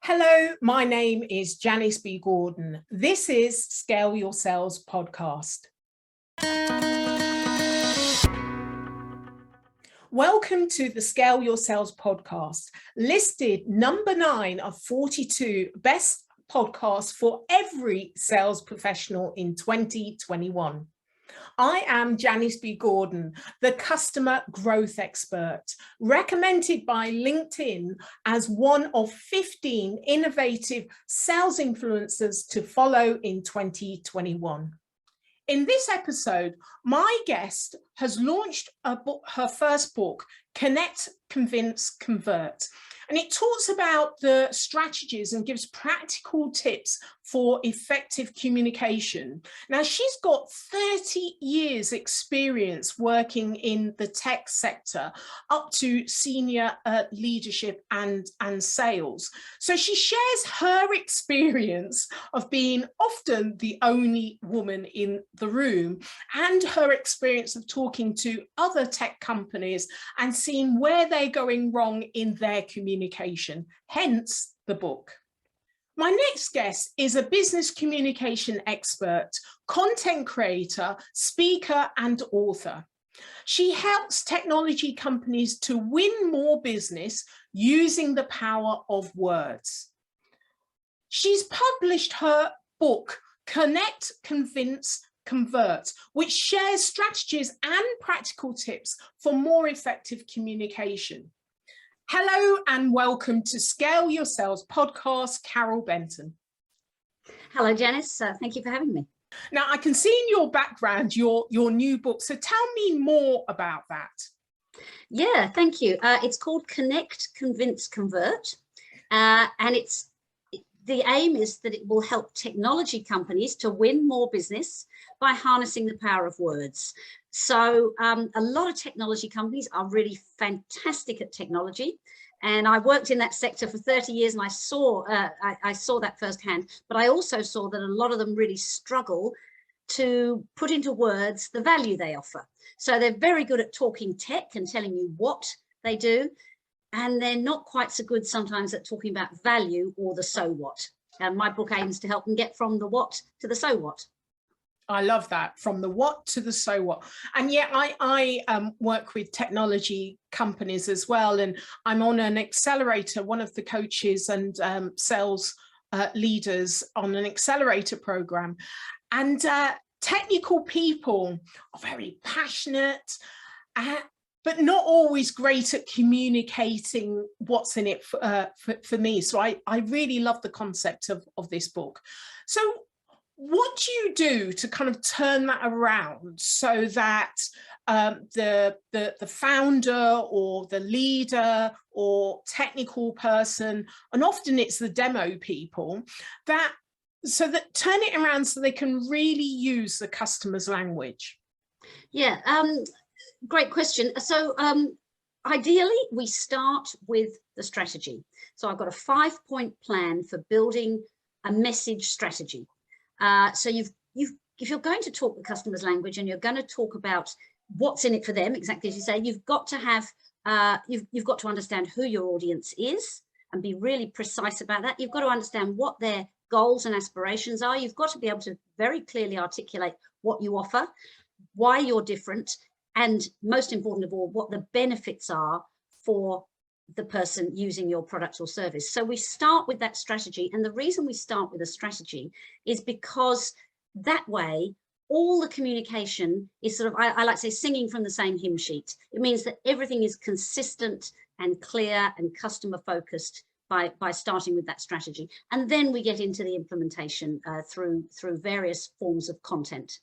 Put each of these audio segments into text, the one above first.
Hello, my name is Janice B. Gordon. This is Scale Your Sales podcast. Welcome to the Scale Your Sales podcast, listed number 9 of 42 best podcasts for every sales professional in 2021. I am Janice B. Gordon, the customer growth expert, recommended by LinkedIn as one of 15 innovative sales influencers to follow in 2021. In this episode, my guest has launched her first book, Connect, Convince, Convert. And it talks about the strategies and gives practical tips for effective communication. Now, she's got 30 years experience working in the tech sector, up to senior leadership and sales. So she shares her experience of being often the only woman in the room and her experience of talking to other tech companies and seeing where they're going wrong in their communication, hence the book. My next guest is a business communication expert, content creator, speaker, and author. She helps technology companies to win more business using the power of words. She's published her book, Connect, Convince, Convert, which shares strategies and practical tips for more effective communication. Hello and welcome to Scale Your Sales podcast, Carol Benton. Hello, Janice. Thank you for having me. Now, I can see in your background your new book, so tell me more about that. Yeah, thank you. It's called Connect, Convince, Convert, and the aim is that it will help technology companies to win more business by harnessing the power of words. So a lot of technology companies are really fantastic at technology. And I worked in that sector for 30 years and I saw that firsthand. But I also saw that a lot of them really struggle to put into words the value they offer. So they're very good at talking tech and telling you what they do. And they're not quite so good sometimes at talking about value or the so what. And my book aims to help them get from the what to the so what. I love that, from the what to the so what. And yet I work with technology companies as well. And I'm on an accelerator, one of the coaches and sales leaders on an accelerator program. And technical people are very passionate, but not always great at communicating what's in it for me. So I really love the concept of this book. So what do you do to kind of turn that around so that the founder or the leader or technical person, and often it's the demo people, that turn it around so they can really use the customer's language? Yeah, great question. So ideally, we start with the strategy. So I've got a 5-point plan for building a message strategy. So if you're going to talk the customer's language and you're going to talk about what's in it for them, exactly as you say, you've got to have you've got to understand who your audience is and be really precise about that. You've got to understand what their goals and aspirations are. You've got to be able to very clearly articulate what you offer, why you're different, and most important of all, what the benefits are for the person using your product or service. So we start with that strategy. And the reason we start with a strategy is because that way, all the communication is sort of, I like to say, singing from the same hymn sheet. It means that everything is consistent and clear and customer focused by starting with that strategy. And then we get into the implementation through various forms of content.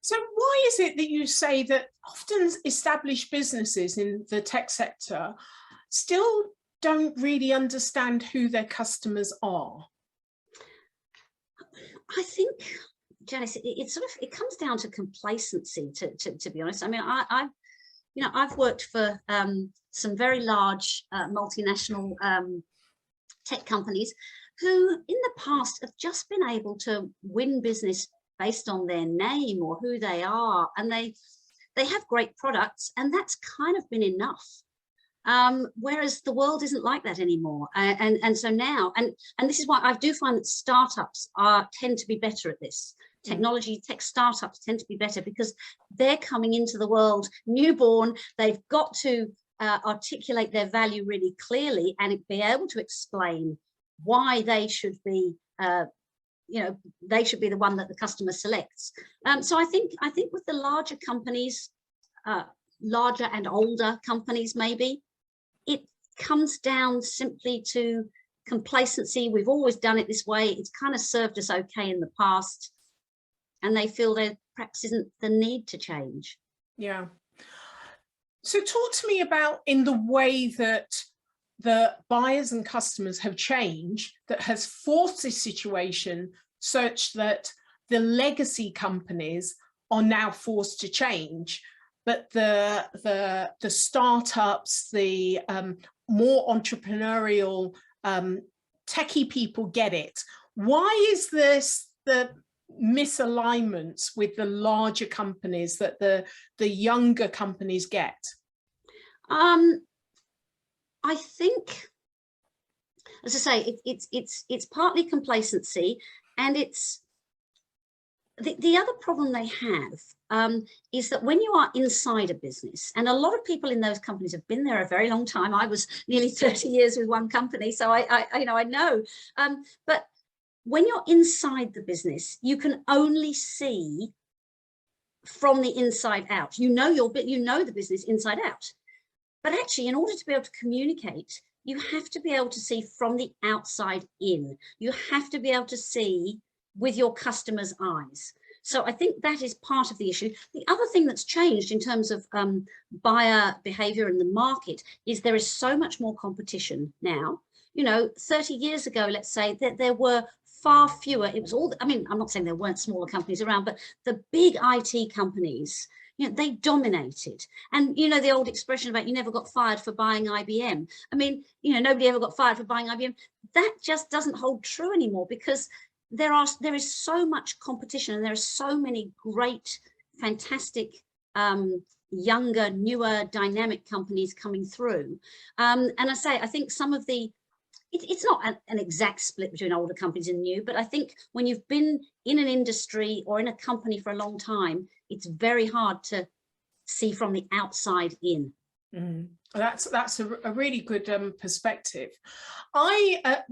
So why is it that you say that often established businesses in the tech sector still don't really understand who their customers are? I think, Janice, it comes down to complacency. To be honest, I mean, I've worked for some very large multinational tech companies who, in the past, have just been able to win business based on their name or who they are, and they have great products, and that's kind of been enough. Whereas the world isn't like that anymore. And so now, and this is why I do find that startups tend to be better at this. Technology, tech startups tend to be better because they're coming into the world newborn. They've got to articulate their value really clearly and be able to explain why they should be, they should be the one that the customer selects. So I think with the larger companies, larger and older companies, maybe it comes down simply to complacency. We've always done it this way. It's kind of served us okay in the past, and they feel there perhaps isn't the need to change. Yeah. So talk to me about in the way that the buyers and customers have changed that has forced this situation such that the legacy companies are now forced to change, but the startups, the more entrepreneurial techie people get it. Why is this the misalignments with the larger companies that the younger companies get? I think, as I say, it's partly complacency, and it's the other problem they have is that when you are inside a business, and a lot of people in those companies have been there a very long time. I was nearly 30 years with one company, so I know. But when you're inside the business, you can only see from the inside out. You know the business inside out. But actually, in order to be able to communicate, you have to be able to see from the outside in. You have to be able to see with your customer's eyes. So I think that is part of the issue. The other thing that's changed in terms of buyer behavior in the market is there is so much more competition now. 30 years ago, let's say, that there were far fewer. It was all, I mean, I'm not saying there weren't smaller companies around, but the big IT companies, they dominated. And the old expression about you never got fired for buying IBM. I mean, nobody ever got fired for buying IBM. That just doesn't hold true anymore, because there is so much competition, and there are so many great, fantastic, younger, newer, dynamic companies coming through. And I think some of it's not an exact split between older companies and new, but I think when you've been in an industry or in a company for a long time, it's very hard to see from the outside in. Mm. That's a really good perspective.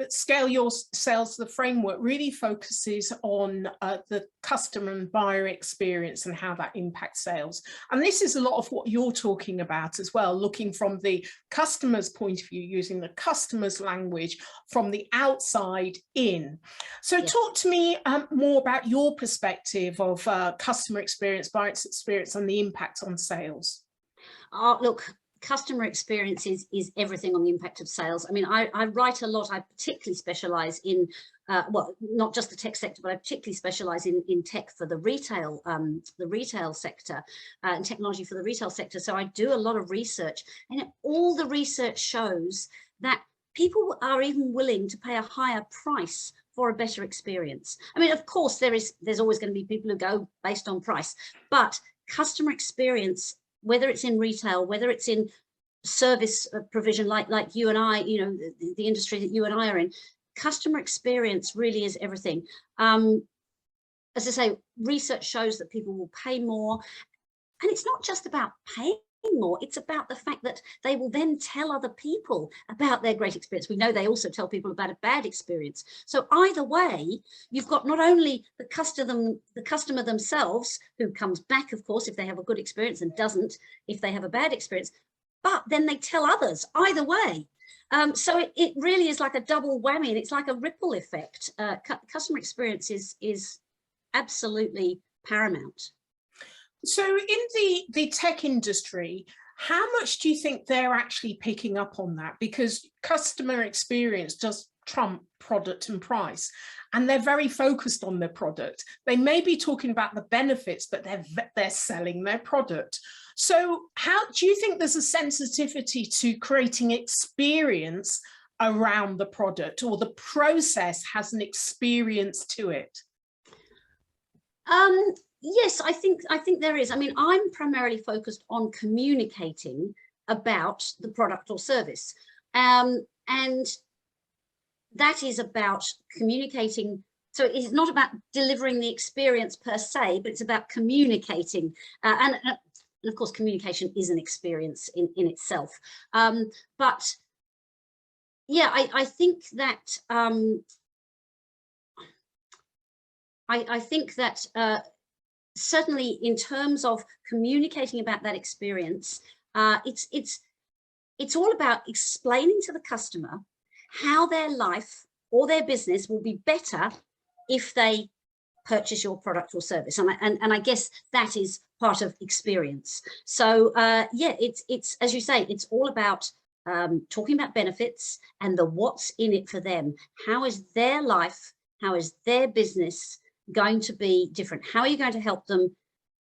Scale Your Sales, the framework really focuses on the customer and buyer experience and how that impacts sales. And this is a lot of what you're talking about as well, looking from the customer's point of view, using the customer's language from the outside in. So yes. Talk to me more about your perspective of customer experience, buyer experience, and the impact on sales. Look, customer experience is everything on the impact of sales. I mean, I write a lot. I particularly specialize in, well, not just the tech sector, but I particularly specialize in tech for the retail sector, and technology for the retail sector. So I do a lot of research, and all the research shows that people are even willing to pay a higher price for a better experience. I mean, of course, there's always going to be people who go based on price, but customer experience, whether it's in retail, whether it's in service provision, like you and I, the industry that you and I are in, customer experience really is everything. As I say, research shows that people will pay more, and it's not just about paying more, it's about the fact that they will then tell other people about their great experience. We know they also tell people about a bad experience. So either way, you've got not only the customer themselves, who comes back, of course, if they have a good experience, and doesn't if they have a bad experience, but then they tell others either way. So it really is like a double whammy, and it's like a ripple effect. Customer experience is absolutely paramount. So in the tech industry, how much do you think they're actually picking up on that? Because customer experience does trump product and price, and they're very focused on their product. They may be talking about the benefits, but they're selling their product. So how do you think there's a sensitivity to creating experience around the product, or the process has an experience to it? Yes, I think there is. I mean, I'm primarily focused on communicating about the product or service. And that is about communicating. So it's not about delivering the experience per se, but it's about communicating. And of course, communication is an experience in itself. But yeah, I think that I think that certainly in terms of communicating about that experience, it's all about explaining to the customer how their life or their business will be better if they purchase your product or service. And I guess that is part of experience. So yeah, it's as you say, it's all about talking about benefits and the what's in it for them. How is their life, how is their business going to be different? How are you going to help them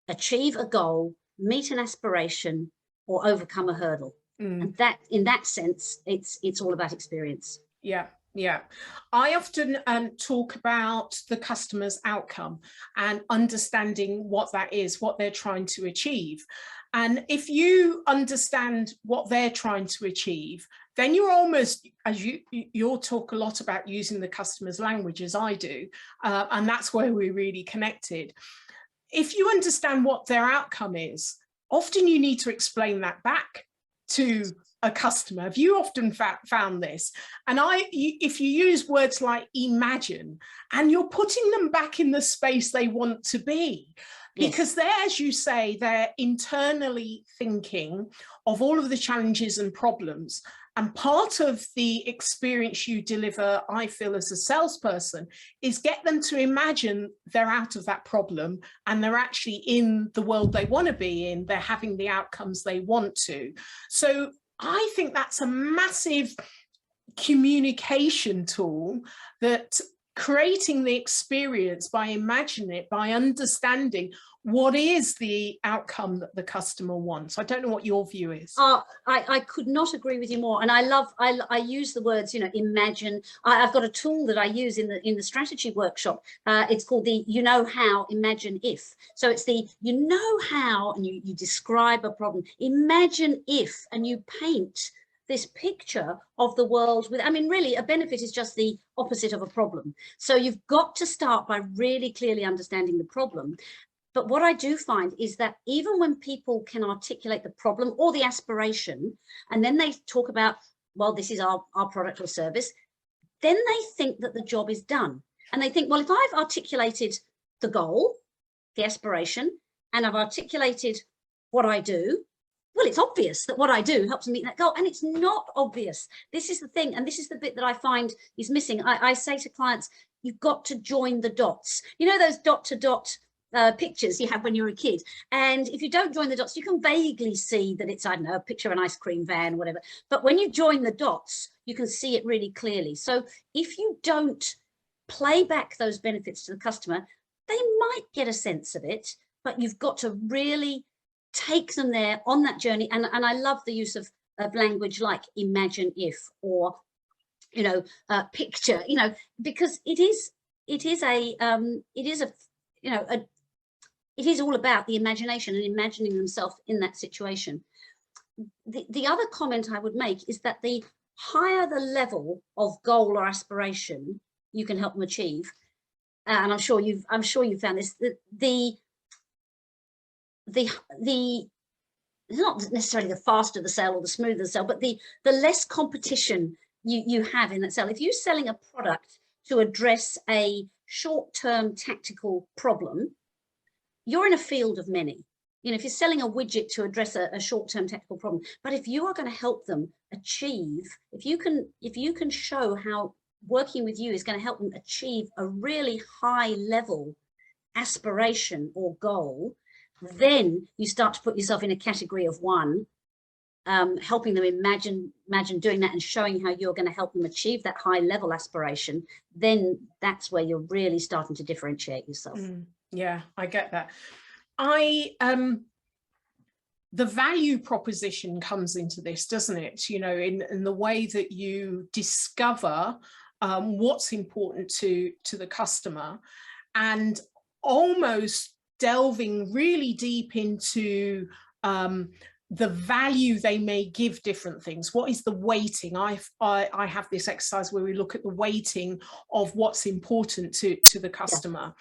achieve a goal, meet an aspiration, or overcome a hurdle? And that, in that sense, it's all about experience. Yeah. Yeah, I often talk about the customer's outcome and understanding what that is, what they're trying to achieve. And if you understand what they're trying to achieve, then you're almost, as you'll talk a lot about using the customer's language, as I do, and that's where we're really connected. If you understand what their outcome is, often you need to explain that back to a customer. Have you often found this? And if you use words like imagine, and you're putting them back in the space they want to be, because they're, as you say, they're internally thinking of all of the challenges and problems. And part of the experience you deliver, I feel, as a salesperson, is get them to imagine they're out of that problem and they're actually in the world they want to be in. They're having the outcomes they want to. So I think that's a massive communication tool, that creating the experience by imagining it, by understanding what is the outcome that the customer wants. I don't know what your view is. I could not agree with you more. And I use the words, you know, imagine. I've got a tool that I use in the strategy workshop. It's called the you know how, imagine if. So it's the you know how, and you describe a problem. Imagine if, and you paint this picture of the world with, I mean, really a benefit is just the opposite of a problem. So you've got to start by really clearly understanding the problem. But what I do find is that even when people can articulate the problem or the aspiration, and then they talk about, well, this is our product or service, then they think that the job is done. And they think, well, if I've articulated the goal, the aspiration, and I've articulated what I do, well, it's obvious that what I do helps them meet that goal. And it's not obvious. This is the thing. And this is the bit that I find is missing. I say to clients, you've got to join the dots. You know, those dot to dot pictures you have when you're a kid. And if you don't join the dots, you can vaguely see that it's, I don't know, a picture of an ice cream van, whatever. But when you join the dots, you can see it really clearly. So if you don't play back those benefits to the customer, they might get a sense of it, but you've got to really take them there on that journey. And I love the use of language like imagine if, or, you know, picture, you know, because it is all about the imagination and imagining themselves in that situation. The other comment I would make is that the higher the level of goal or aspiration you can help them achieve, and I'm sure you've found this, not necessarily the faster the sale or the smoother the sale, but the less competition you have in that sale. If you're selling a product to address a short-term tactical problem, you're in a field of many. You know, if you're selling a widget to address a short-term tactical problem, but if you are going to help them achieve, if you can show how working with you is going to help them achieve a really high level aspiration or goal, then you start to put yourself in a category of one, helping them imagine doing that and showing how you're going to help them achieve that high level aspiration. Then that's where you're really starting to differentiate yourself. Yeah, I get that. The value proposition comes into this, doesn't it? You know, in the way that you discover what's important to the customer, and almost delving really deep into the value they may give different things. What is the weighting? I have this exercise where we look at the weighting of what's important to the customer.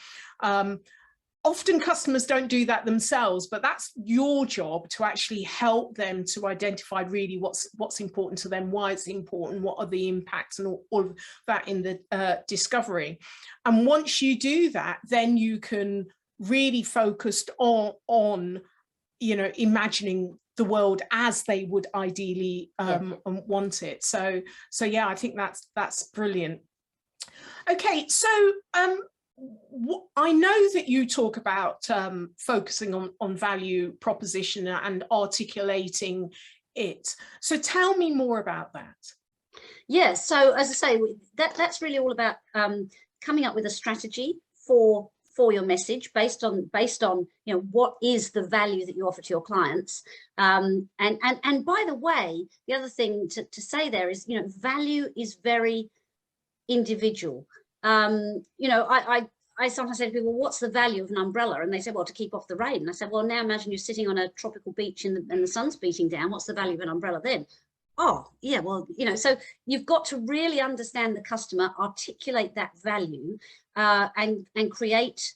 Often customers don't do that themselves, but that's your job to actually help them to identify really what's important to them, why it's important, what are the impacts, and all of that in the discovery. And once you do that, then you can really focus on imagining the world as they would ideally want it. So yeah, I think that's brilliant. Okay, so I know that you talk about focusing on value proposition and articulating it. So tell me more about that. Yeah, so as I say, that's really all about coming up with a strategy for your message based on what is the value that you offer to your clients. And by the way, the other thing to say there is, value is very individual. I sometimes say to people, what's the value of an umbrella? And they say, well, to keep off the rain. And I said, well, now imagine you're sitting on a tropical beach and the sun's beating down. What's the value of an umbrella then? Oh, yeah, well, so you've got to really understand the customer, articulate that value, and create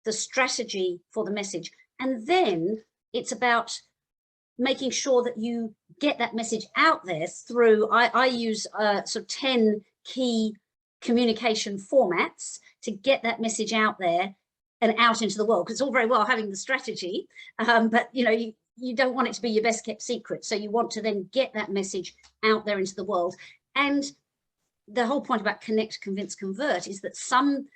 the strategy for the message. And then it's about making sure that you get that message out there through, I use sort of 10 key communication formats to get that message out there and out into the world, because it's all very well having the strategy, but you don't want it to be your best kept secret. So you want to then get that message out there into the world. And the whole point about connect, convince, convert is that some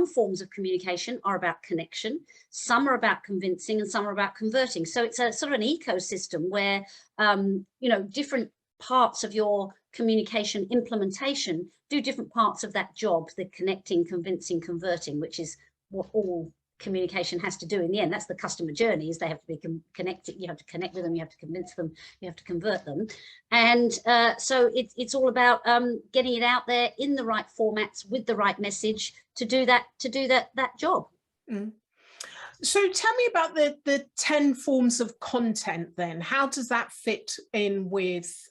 forms of communication are about connection, some are about convincing, and some are about converting. So it's a sort of an ecosystem where different parts of your communication implementation do different parts of that job, the connecting, convincing, converting, which is what all communication has to do in the end. That's the customer journey, is they have to be connected. You have to connect with them, you have to convince them, you have to convert them. And so it's all about getting it out there in the right formats with the right message to do that job. Mm. So tell me about the 10 forms of content then. How does that fit in with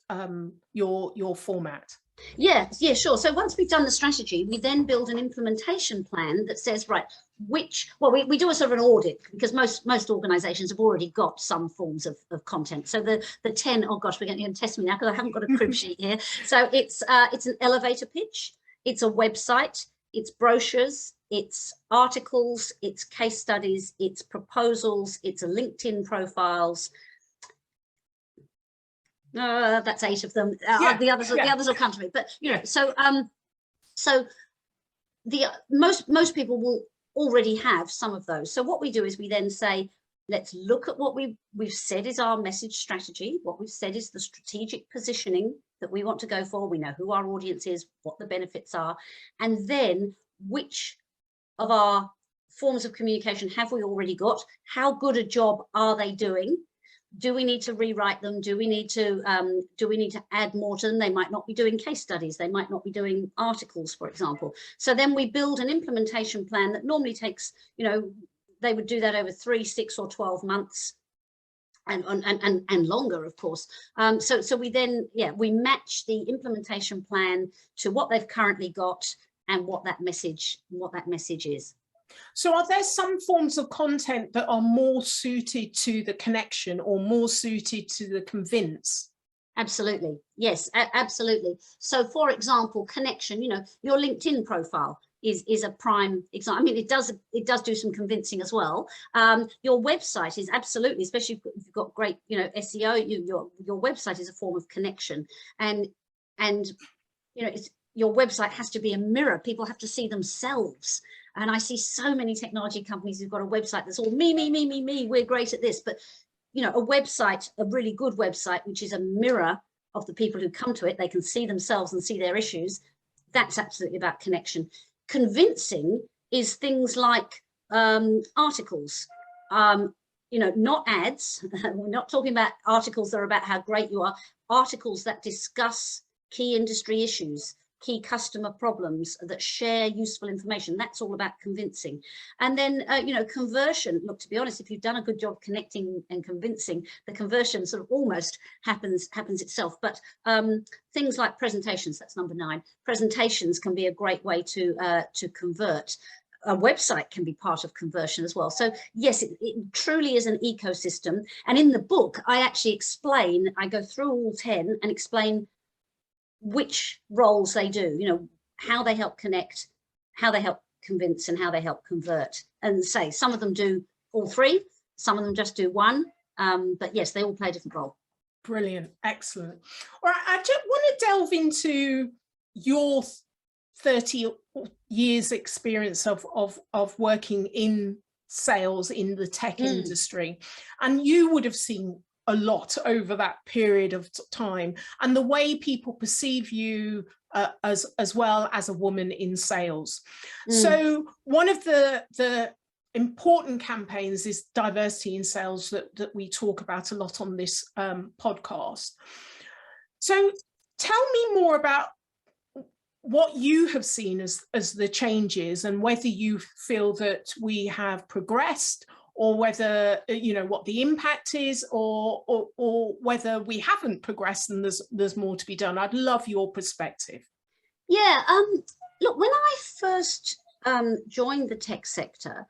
your format? Yeah, sure. So once we've done the strategy, we then build an implementation plan that says, right, we do a sort of an audit, because most organizations have already got some forms of content. So the 10, oh gosh, we're going to test me now because I haven't got a crib sheet here. So it's an elevator pitch, it's a website, it's brochures, it's articles, it's case studies, it's proposals, it's a LinkedIn profiles. That's 8 of them. The others will come to me. But so the most people will already have some of those. So what we do is we then say, let's look at what we've said is our message strategy. What we've said is the strategic positioning that we want to go for. We know who our audience is, what the benefits are, and then which of our forms of communication have we already got? How good a job are they doing? Do we need to rewrite them? Do we need to add more to them? They might not be doing case studies. They might not be doing articles, for example. So then we build an implementation plan that normally takes, they would do that over 3, 6, or 12 months, and longer, of course. So we then, we match the implementation plan to what they've currently got and what that message is. So are there some forms of content that are more suited to the connection or more suited to the convince? Absolutely. Yes, absolutely. So for example, connection, your LinkedIn profile is a prime example. I mean, it does do some convincing as well. Your website is absolutely, especially if you've got great, SEO, your website is a form of connection. And your website has to be a mirror. People have to see themselves. And I see so many technology companies who've got a website that's all me, we're great at this. But, a website, a really good website, which is a mirror of the people who come to it, they can see themselves and see their issues. That's absolutely about connection. Convincing is things like articles, not ads. We're not talking about articles that are about how great you are, articles that discuss key industry issues. key customer problems, that share useful information. That's all about convincing. And then, you know, conversion. Look, to be honest, if you've done a good job connecting and convincing, the conversion sort of almost happens itself. But things like presentations, that's number 9. Presentations can be a great way to convert. A website can be part of conversion as well. So yes, it truly is an ecosystem. And in the book, I actually explain, I go through all 10 and explain which roles they do, you know, how they help connect, how they help convince, and how they help convert. And say some of them do all 3, some of them just do 1, but yes, they all play a different role. Brilliant, excellent. All right, I just want to delve into your 30 years experience of working in sales in the tech industry, and you would have seen a lot over that period of time, and the way people perceive you as well as a woman in sales. So one of the important campaigns is diversity in sales that we talk about a lot on this podcast. So tell me more about what you have seen as the changes, and whether you feel that we have progressed, or whether, you know, what the impact is, or whether we haven't progressed and there's more to be done. I'd love your perspective. Yeah, look, when I first joined the tech sector,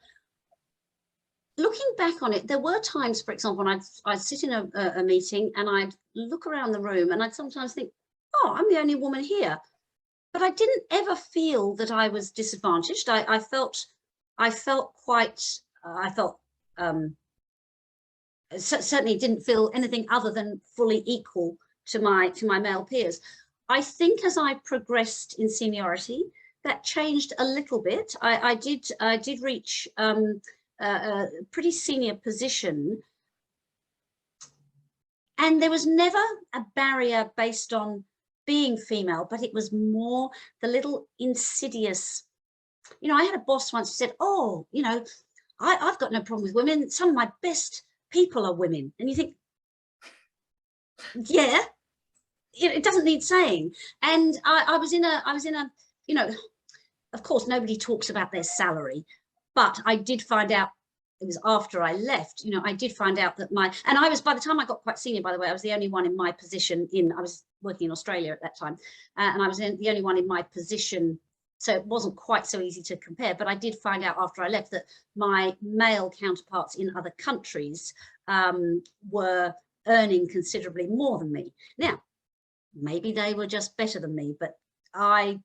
looking back on it, there were times, for example, when I'd sit in a meeting and I'd look around the room and I'd sometimes think, oh, I'm the only woman here. But I didn't ever feel that I was disadvantaged. I felt certainly didn't feel anything other than fully equal to my male peers. I think as I progressed in seniority, that changed a little bit. I did reach a pretty senior position, and there was never a barrier based on being female, but it was more the little insidious, you know, I had a boss once who said, oh, you know, I've got no problem with women. Some of my best people are women. And you think, yeah, it doesn't need saying. And I was in a, you know, of course, nobody talks about their salary, but I did find out, it was after I left, you know, I did find out that and I was, by the time I got quite senior, by the way, I was the only one in my position I was working in Australia at that time. And I was the only one in my position. So it wasn't quite so easy to compare, but I did find out after I left that my male counterparts in other countries were earning considerably more than me. Now, maybe they were just better than me, but I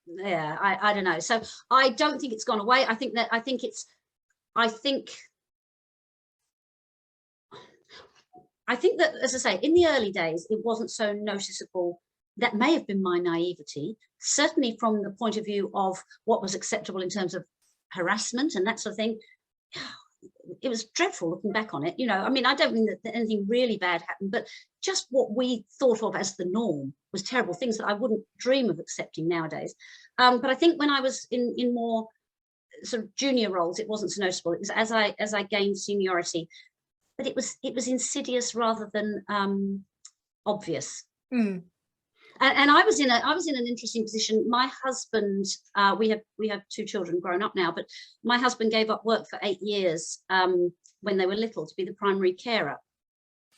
don't know. So I don't think it's gone away. I think that, as I say, in the early days, it wasn't so noticeable. That may have been my naivety, certainly from the point of view of what was acceptable in terms of harassment and that sort of thing. It was dreadful looking back on it. You know, I mean, I don't mean that anything really bad happened, but just what we thought of as the norm was terrible, things that I wouldn't dream of accepting nowadays. But I think when I was in more sort of junior roles, it wasn't so noticeable. It was as I gained seniority, but it was insidious rather than obvious. And I was in an interesting position. My husband, we have 2 children grown up now, but my husband gave up work for 8 years when they were little to be the primary carer,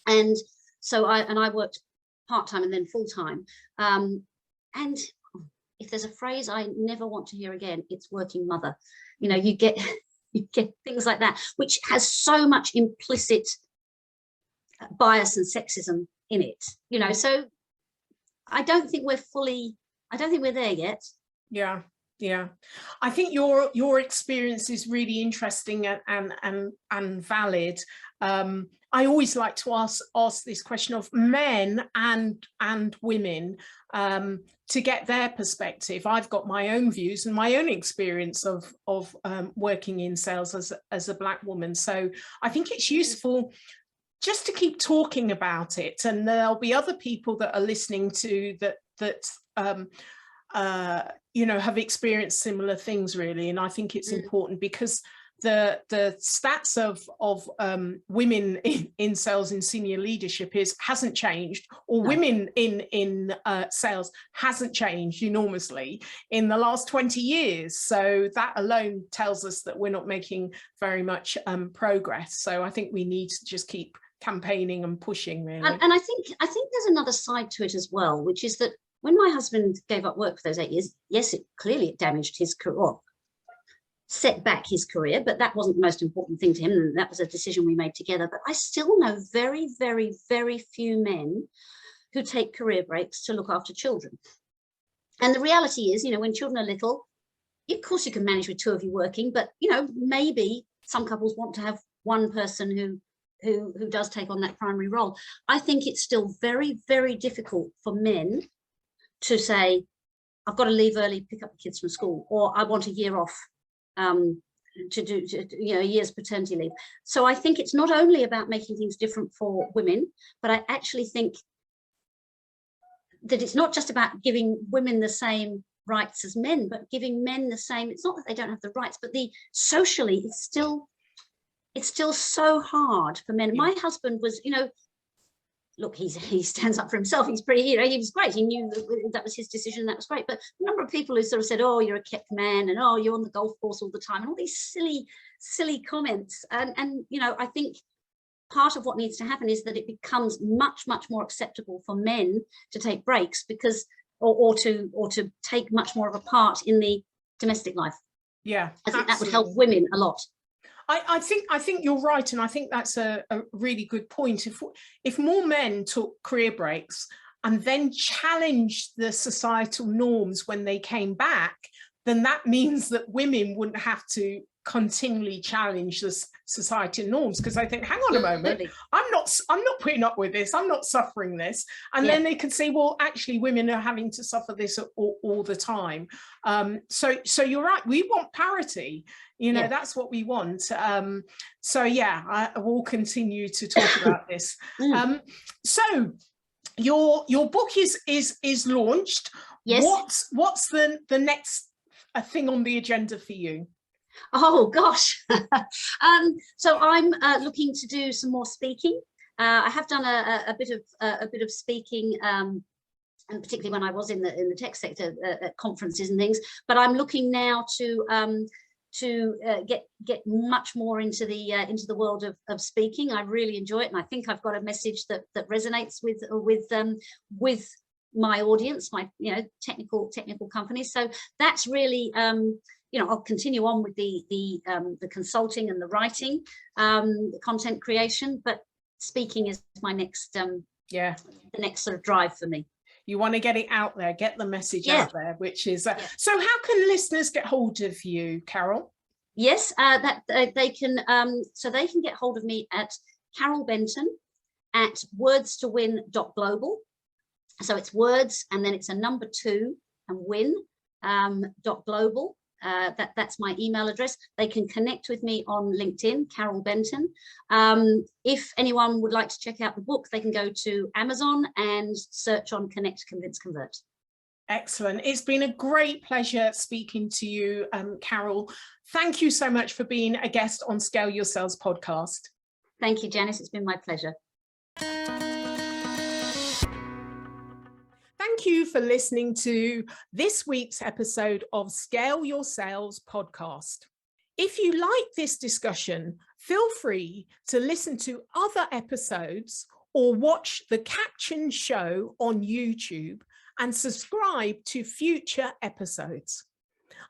and so I worked part-time and then full-time. And if there's a phrase I never want to hear again, it's working mother. You know, you get things like that, which has so much implicit bias and sexism in it. You know, so I don't think we're there yet. Yeah. I think your experience is really interesting and valid. I always like to ask this question of men and women to get their perspective. I've got my own views and my own experience of working in sales as a Black woman. So I think it's useful just to keep talking about it, and there'll be other people that are listening to that you know, have experienced similar things, really. And I think it's important, because the stats of women in sales in senior leadership hasn't changed, or No. women in sales hasn't changed enormously in the last 20 years. So that alone tells us that we're not making very much progress. So I think we need to just keep campaigning and pushing, really. And I think there's another side to it as well, which is that when my husband gave up work for those 8 years, yes, it clearly damaged his career, set back his career, but that wasn't the most important thing to him, and that was a decision we made together. But I still know very, very, very few men who take career breaks to look after children. And the reality is, when children are little, of course you can manage with 2 of you working, but maybe some couples want to have one person who does take on that primary role. I think it's still very, very difficult for men to say, I've got to leave early, pick up the kids from school, or I want a year off to do a year's paternity leave. So I think it's not only about making things different for women, but I actually think that it's not just about giving women the same rights as men, but giving men the same. It's not that they don't have the rights, but socially it's still so hard for men. Yeah. My husband was, look, he stands up for himself. He's pretty, he was great. He knew that was his decision. That was great. But a number of people who sort of said, oh, you're a kept man, and oh, you're on the golf course all the time, and all these silly comments. And I think part of what needs to happen is that it becomes much, much more acceptable for men to take breaks, because, or to take much more of a part in the domestic life. Yeah, I think that would help women a lot. I think you're right, and I think that's a really good point. If more men took career breaks and then challenged the societal norms when they came back, then that means that women wouldn't have to continually challenge the societal norms, because I think, hang on a moment, I'm not putting up with this, I'm not suffering this, and then they can say, well, actually women are having to suffer this all the time. So you're right, we want parity, that's what we want. So yeah, I will continue to talk about this. So your book is launched. Yes. What's the next thing on the agenda for you? Oh gosh. So I'm looking to do some more speaking. I have done a bit of speaking, and particularly when I was in the tech sector at conferences and things. But I'm looking now to get much more into the world of speaking. I really enjoy it, and I think I've got a message that resonates with my audience, my technical companies. So that's really I'll continue on with the consulting and the writing, the content creation, but speaking is my next the next sort of drive for me. You want to get it out there, get the message out there, which is so how can listeners get hold of you, Carol? Yes, that they can get hold of me at Carol Benton at wordstowin.global. So it's words and then it's a number 2 and win .global. That's my email address. They can connect with me on LinkedIn, Carol Benton. If anyone would like to check out the book, they can go to Amazon and search on Connect, Convince, Convert. Excellent. It's been a great pleasure speaking to you, Carol. Thank you so much for being a guest on Scale Your Sales podcast. Thank you, Janice. It's been my pleasure. Thank you for listening to this week's episode of Scale Your Sales podcast. If you like this discussion, feel free to listen to other episodes or watch the captioned show on YouTube and subscribe to future episodes.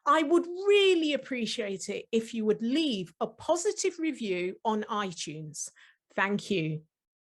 I would really appreciate it if you would leave a positive review on iTunes. Thank you.